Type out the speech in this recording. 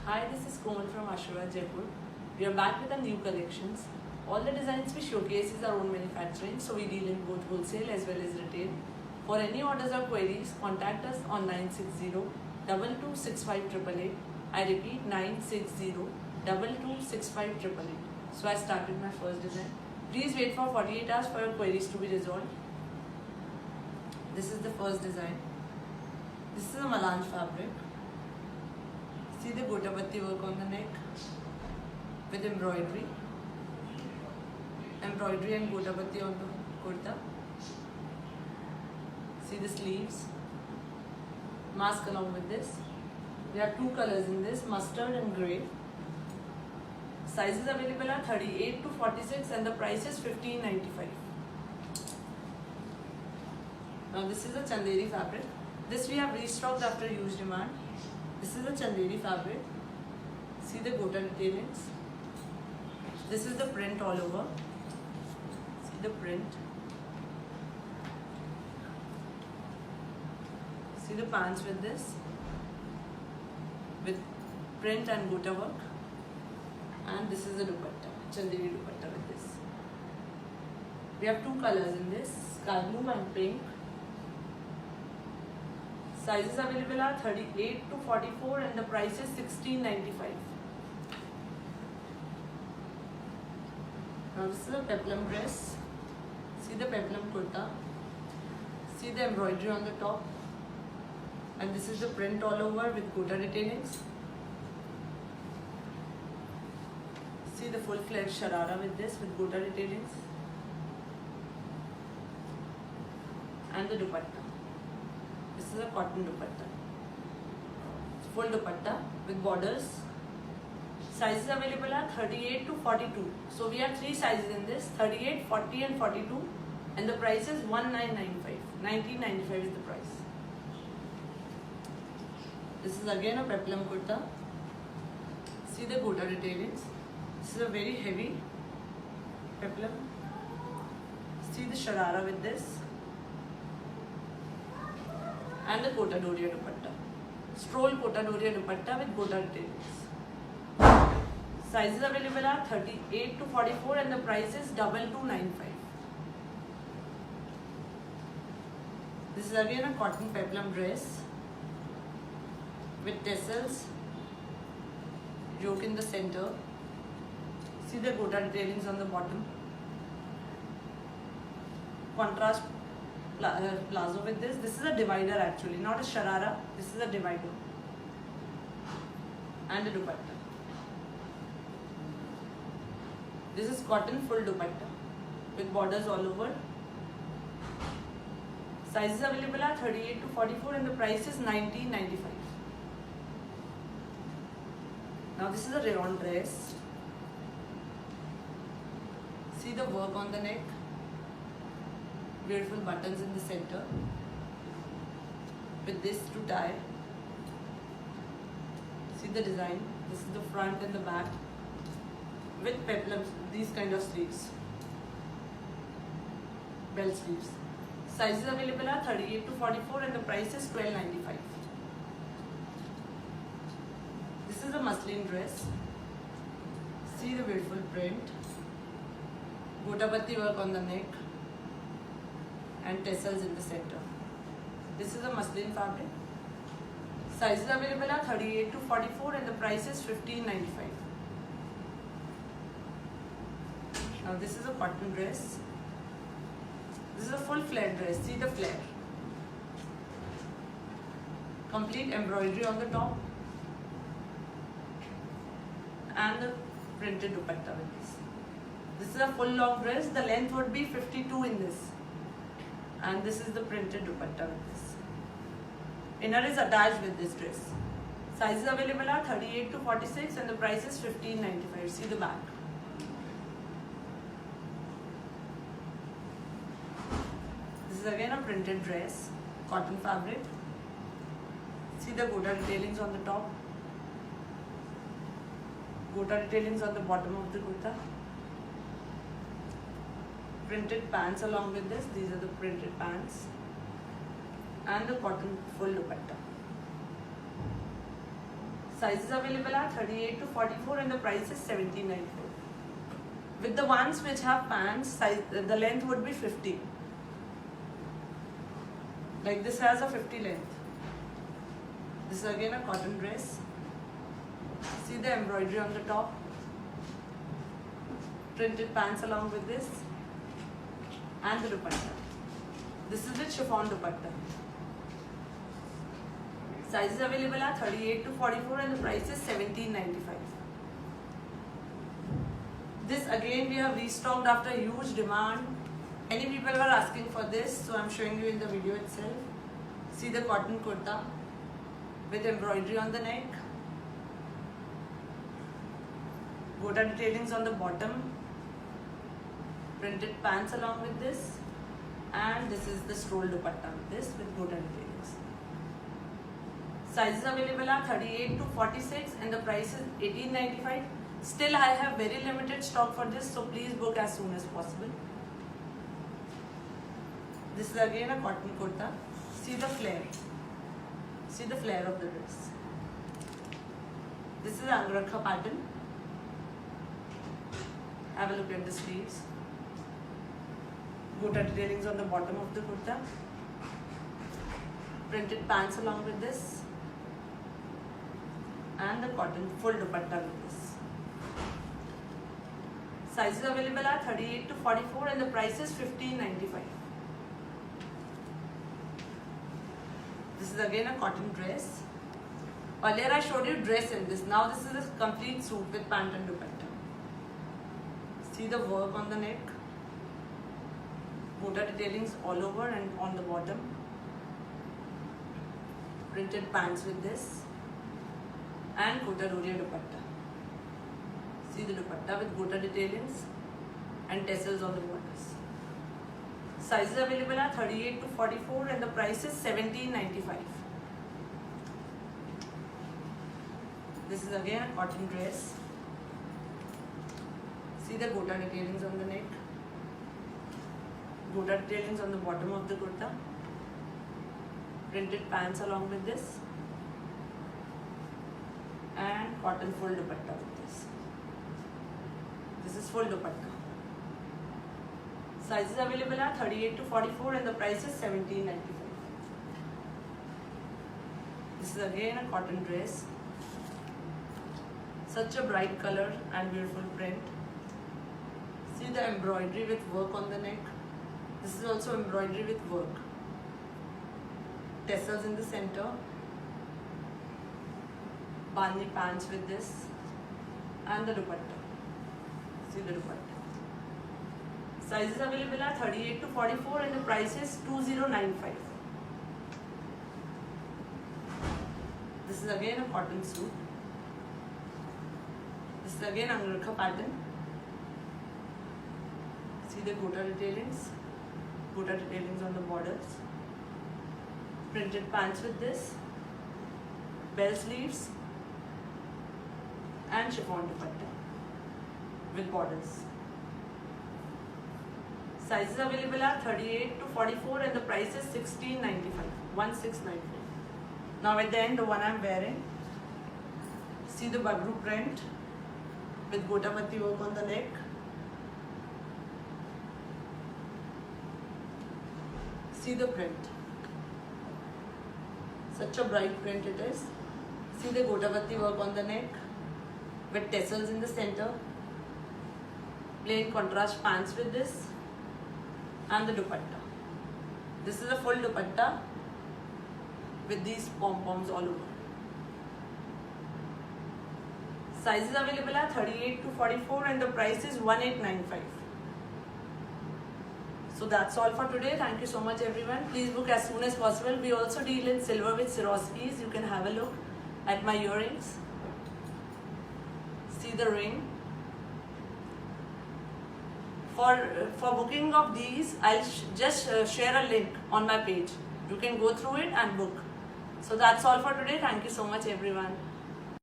Hi, this is Komal from Ashura Jaipur. We are back with our new collections. All the designs we showcase is our own manufacturing, so we deal in both wholesale as well as retail. For any orders or queries, contact us on 960 2265 I repeat 960 2265 So I started my first design. Please wait for 48 hours for your queries to be resolved. This is the first design. This is a melange fabric. See the gotapatti work on the neck with embroidery and gotapatti on the kurta. See the sleeves, mask along with this. We have two colors in this, mustard and grey. Sizes available are 38 to 46 and the price is $15.95. Now this is a chanderi fabric. This we have restocked after huge demand. This is a chanderi fabric. See the gota detailings. This is the print all over. See the print. See the pants with this, with print and gota work. And this is the dupatta, chanderi dupatta with this. We have two colors in this, sky blue and pink. Sizes available are 38 to 44 and the price is $16.95. Now this is a peplum dress. See the peplum kurta. See the embroidery on the top. And this is the print all over with gota detailings. See the full-fledged sharara with this, with gota detailings. And the dupatta. This is a cotton dupatta. It's full dupatta with borders. Sizes available are 38 to 42. So we have three sizes in this, 38, 40 and 42. And the price is $19.95. $19.95 is the price. This is again a peplum kurta. See the gota detailings. This is a very heavy peplum. See the sharara with this. And the kota doria dupatta. Stroll kota doria dupatta with gota detailings. Sizes available are 38 to 44 and the price is $22.95. This is again a cotton peplum dress with tassels, yoke in the center. See the gota detailings on the bottom. Contrast plazo with this. This is a divider actually, not a sharara. This is a divider. And a dupatta. This is cotton full dupatta with borders all over. Sizes available are 38 to 44 and the price is $19.95. Now this is a rayon dress. See the work on the neck. Beautiful buttons in the center. With this to tie. See the design. This is the front and the back. With peplums, these kind of sleeves. Bell sleeves. Sizes available are 38 to 44 and the price is $12.95. This is a muslin dress. See the beautiful print. Gotapatti work on the neck and tassels in the center. This is a muslin fabric. Sizes available are 38 to 44 and the price is $15.95. Now this is a cotton dress. This is a full flare dress. See the flare. Complete embroidery on the top. And the printed dupatta with this. This is a full long dress. The length would be 52 in this. And this is the printed dupatta with this. Inner is attached with this dress. Sizes available are 38 to 46 and the price is $15.95. See the back. This is again a printed dress, cotton fabric. See the gota detailings on the top. Gota detailings on the bottom of the kurta. Printed pants along with this. These are the printed pants. And the cotton full dupatta. Sizes available are 38 to 44 and the price is 17.94. With the ones which have pants, size, the length would be 50. Like this has a 50 length. This is again a cotton dress. See the embroidery on the top. Printed pants along with this. And the dupatta. This is with chiffon dupatta. Sizes available are 38 to 44 and the price is 17.95. This again we have restocked after huge demand. Many people were asking for this, so I am showing you in the video itself. See the cotton kurta with embroidery on the neck. Gota detailings on the bottom. Printed pants along with this. And this is the stroll dupatta with this with Gota detailings. Sizes available are 38 to 46 and the price is 18.95. Still I have very limited stock for this, so please book as soon as possible. This is again a cotton kurta. See the flare. See the flare of the dress. This is Angrakha pattern. Have a look at the sleeves. Gota detailings on the bottom of the kurta. Printed pants along with this. And the cotton full dupatta with this. Sizes available are 38 to 44 and the price is 15.95. This is again a cotton dress. Earlier I showed you dress in this. Now this is a complete suit with pant and dupatta. See the work on the neck. Gota detailings all over and on the bottom. Printed pants with this. And Kota Roria dupatta. See the dupatta with Gota detailings and tassels on the borders. Sizes available are 38 to 44 and the price is 17.95. This is again a cotton dress. See the Gota detailings on the neck. Gota detailings on the bottom of the kurta. Printed pants along with this. And cotton full dupatta with this. This is full dupatta. Sizes available are 38 to 44 and the price is 17.95. This is again a cotton dress. Such a bright color and beautiful print. See the embroidery with work on the neck. This is also embroidery with work. Tassels in the center. Bandi pants with this. And the dupatta. See the dupatta. Sizes available are 38 to 44 and the price is 2095. This is again a cotton suit. This is again Angrakha pattern. See the Gota detailings. Gota detailings on the borders. Printed pants with this. Bell sleeves. And chiffon dupatta with borders. Sizes available are 38 to 44 and the price is 16.95. 1695. Now at the end, the one I am wearing. See the Bagru print with Gotapati work on the neck. See the print. Such a bright print it is. See the Gotapati work on the neck with tassels in the center. Plain contrast pants with this. And the dupatta. This is a full dupatta with these pom-poms all over. Sizes available are 38 to 44 and the price is 1895. So that's all for today. Thank you so much everyone. Please book as soon as possible. We also deal in silver with Swarovskis. You can have a look at my earrings. See the ring. For booking of these, I'll just share a link on my page. You can go through it and book. So that's all for today. Thank you so much everyone.